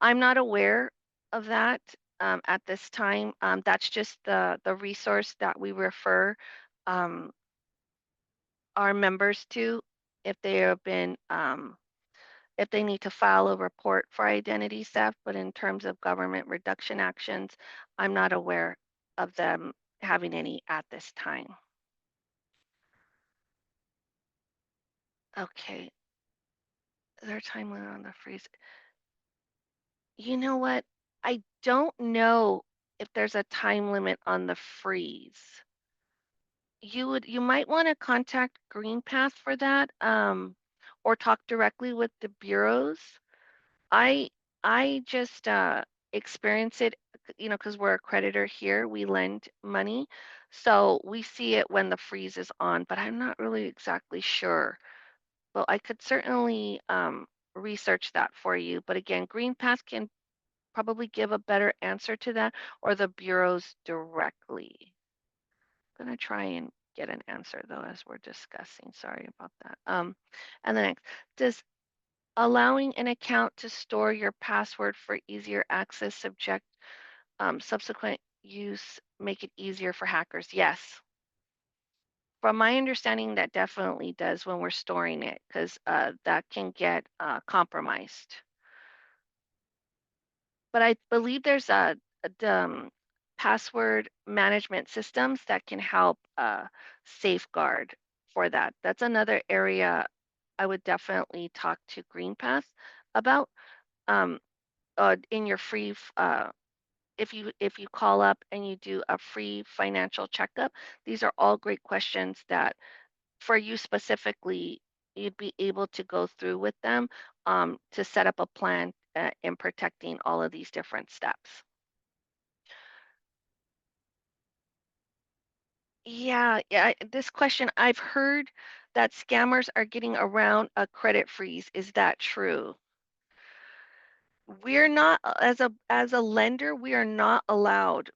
I'm not aware of that at this time. That's just the resource that we refer um, our members to if they have been if they need to file a report for identity theft, but in terms of government reduction actions, I'm not aware of them having any at this time. Okay, their time limit on the freeze. You know what? I don't know if there's a time limit on the freeze. You might want to contact GreenPath for that, or talk directly with the bureaus. I I just experience it, because we're a creditor here, we lend money, so we see it when the freeze is on, but I'm not really exactly sure. Well, I could certainly research that for you, but again, GreenPath can probably give a better answer to that, or the bureaus directly. I'm gonna try and get an answer though as we're discussing. Sorry about that. And the next, does allowing an account to store your password for easier access subsequent use make it easier for hackers? Yes. From my understanding, that definitely does when we're storing it, because that can get compromised. But I believe there's password management systems that can help safeguard for that. That's another area I would definitely talk to GreenPath about. Um, in your free if you call up and you do a free financial checkup, these are all great questions that for you specifically you'd be able to go through with them, to set up a plan in protecting all of these different steps. Yeah, yeah, this question, I've heard that scammers are getting around a credit freeze. Is that true? We're not, as a lender, we are not allowed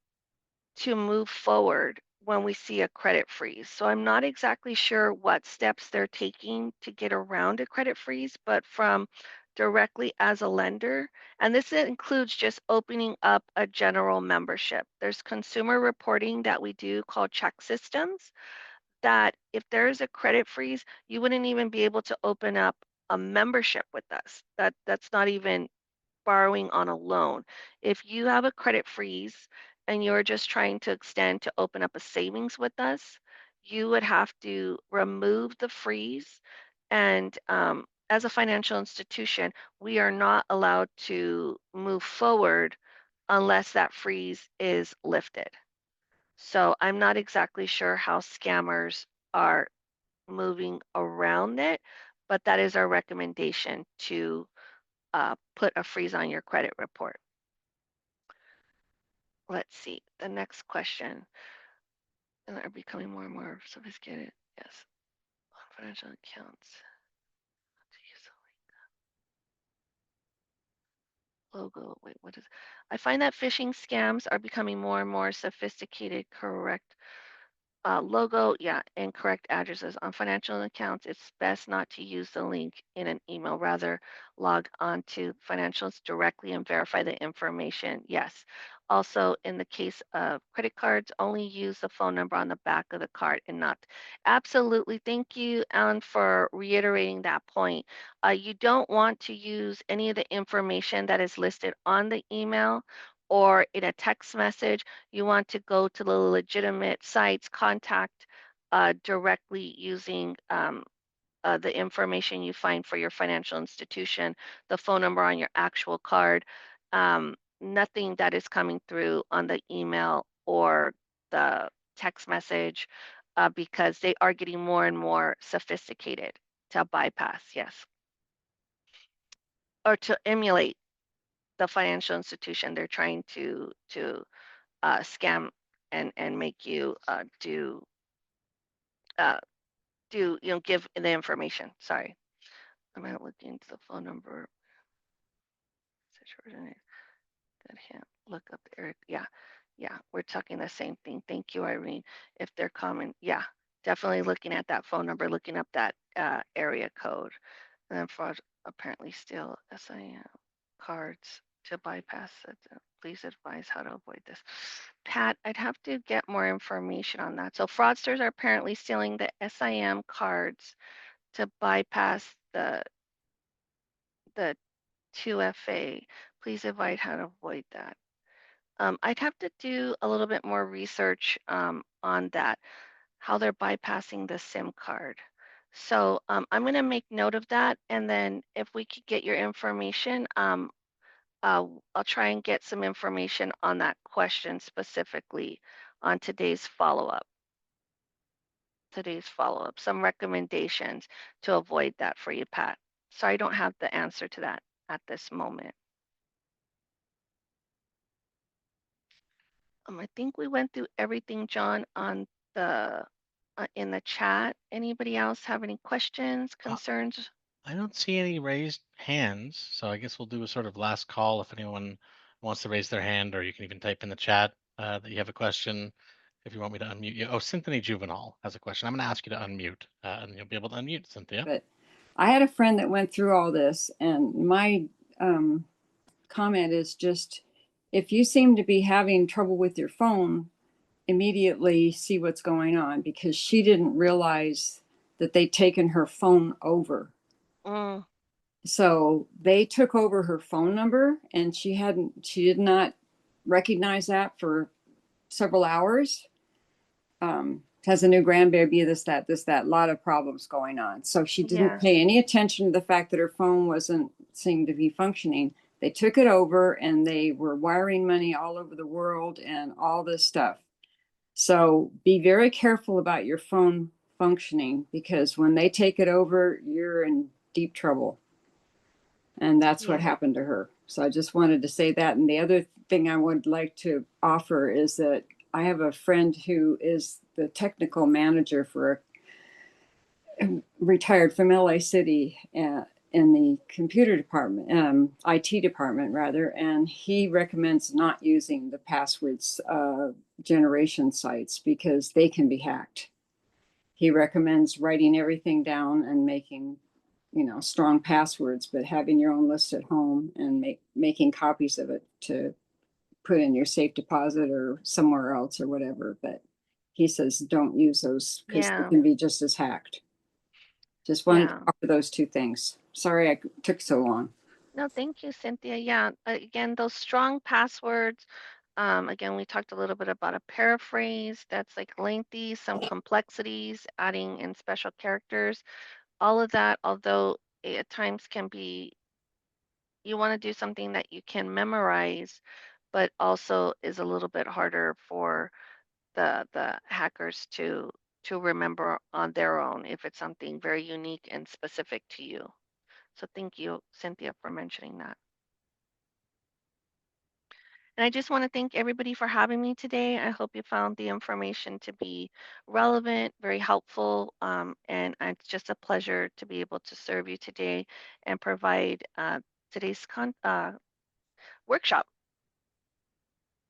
to move forward when we see a credit freeze. So I'm not exactly sure what steps they're taking to get around a credit freeze, but from directly as a lender, and this includes just opening up a general membership. There's consumer reporting that we do called check systems, that if there's a credit freeze, you wouldn't even be able to open up a membership with us. That's not even borrowing on a loan. If you have a credit freeze and you're just trying to extend to open up a savings with us, you would have to remove the freeze. And as a financial institution, we are not allowed to move forward unless that freeze is lifted. So I'm not exactly sure how scammers are moving around it, but that is our recommendation to put a freeze on your credit report. Let's see, the next question. And they're becoming more and more sophisticated. Yes, on financial accounts. Logo, wait, what is? I find that phishing scams are becoming more and more sophisticated. Correct. Logo, yeah, incorrect addresses on financial accounts. It's best not to use the link in an email. Rather, log on to financials directly and verify the information. Yes. Also, in the case of credit cards, only use the phone number on the back of the card and not. Absolutely. Thank you, Alan, for reiterating that point. You don't want to use any of the information that is listed on the email or in a text message. You want to go to the legitimate sites, contact directly using the information you find for your financial institution, the phone number on your actual card, nothing that is coming through on the email or the text message, because they are getting more and more sophisticated to bypass, yes, or to emulate the financial institution they're trying to scam and make you uh, give the information. Sorry, I'm not looking into the phone number. That hand, look up Eric. Yeah, yeah, we're talking the same thing. Thank you, Irene. If they're common, yeah, definitely looking at that phone number, looking up that area code, and then fraud apparently still SIM cards to bypass it. Please advise how to avoid this. Pat, I'd have to get more information on that. So fraudsters are apparently stealing the SIM cards to bypass the 2FA. Please advise how to avoid that. I'd have to do a little bit more research on that, how they're bypassing the SIM card. So I'm going to make note of that. And then if we could get your information, I'll try and get some information on that question specifically on today's follow-up, some recommendations to avoid that for you, Pat. So I don't have the answer to that at this moment. I think we went through everything, John, on the in the chat. Anybody else have any questions, Uh, concerns? I don't see any raised hands, so I guess we'll do a sort of last call if anyone wants to raise their hand, or you can even type in the chat that you have a question. If you want me to unmute you. Oh, Cynthia Juvenile has a question. I'm going to ask you to unmute, and you'll be able to unmute, Cynthia. But I had a friend that went through all this, and my comment is just, if you seem to be having trouble with your phone, immediately see what's going on, because she didn't realize that they'd taken her phone over. Mm, So they took over her phone number, and she did not recognize that for several hours. Has a new grandbaby, this, that, a lot of problems going on. So she didn't yeah, pay any attention to the fact that her phone wasn't seemed to be functioning. They took it over, and they were wiring money all over the world and all this stuff. So be very careful about your phone functioning, because when they take it over, you're in deep trouble. And that's what yeah, happened to her. So I just wanted to say that. And the other thing I would like to offer is that I have a friend who is the technical manager for retired from LA City in the computer department, IT department rather, and he recommends not using the passwords generation sites because they can be hacked. He recommends writing everything down and making, strong passwords, but having your own list at home and making copies of it to put in your safe deposit or somewhere else or whatever. But he says don't use those because they yeah, can be just as hacked. Just wanted to yeah. offer those two things. Sorry I took so long. No, thank you, Cynthia. Yeah, again, those strong passwords. Again, we talked a little bit about a paraphrase that's like lengthy, some complexities, adding in special characters. All of that, although it at times can be, you want to do something that you can memorize, but also is a little bit harder for the hackers to remember on their own if it's something very unique and specific to you. So thank you, Cynthia, for mentioning that. And I just want to thank everybody for having me today. I hope you found the information to be relevant, very helpful, and it's just a pleasure to be able to serve you today and provide today's workshop.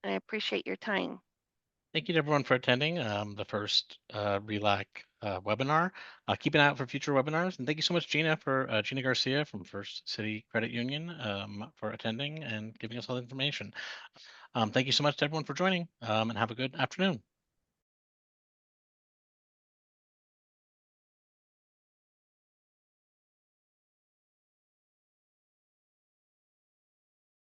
And I appreciate your time. Thank you to everyone for attending the first RELAC webinar. Keep an eye out for future webinars. And thank you so much, Gina, for Gina Garcia from First City Credit Union for attending and giving us all the information. Thank you so much to everyone for joining and have a good afternoon.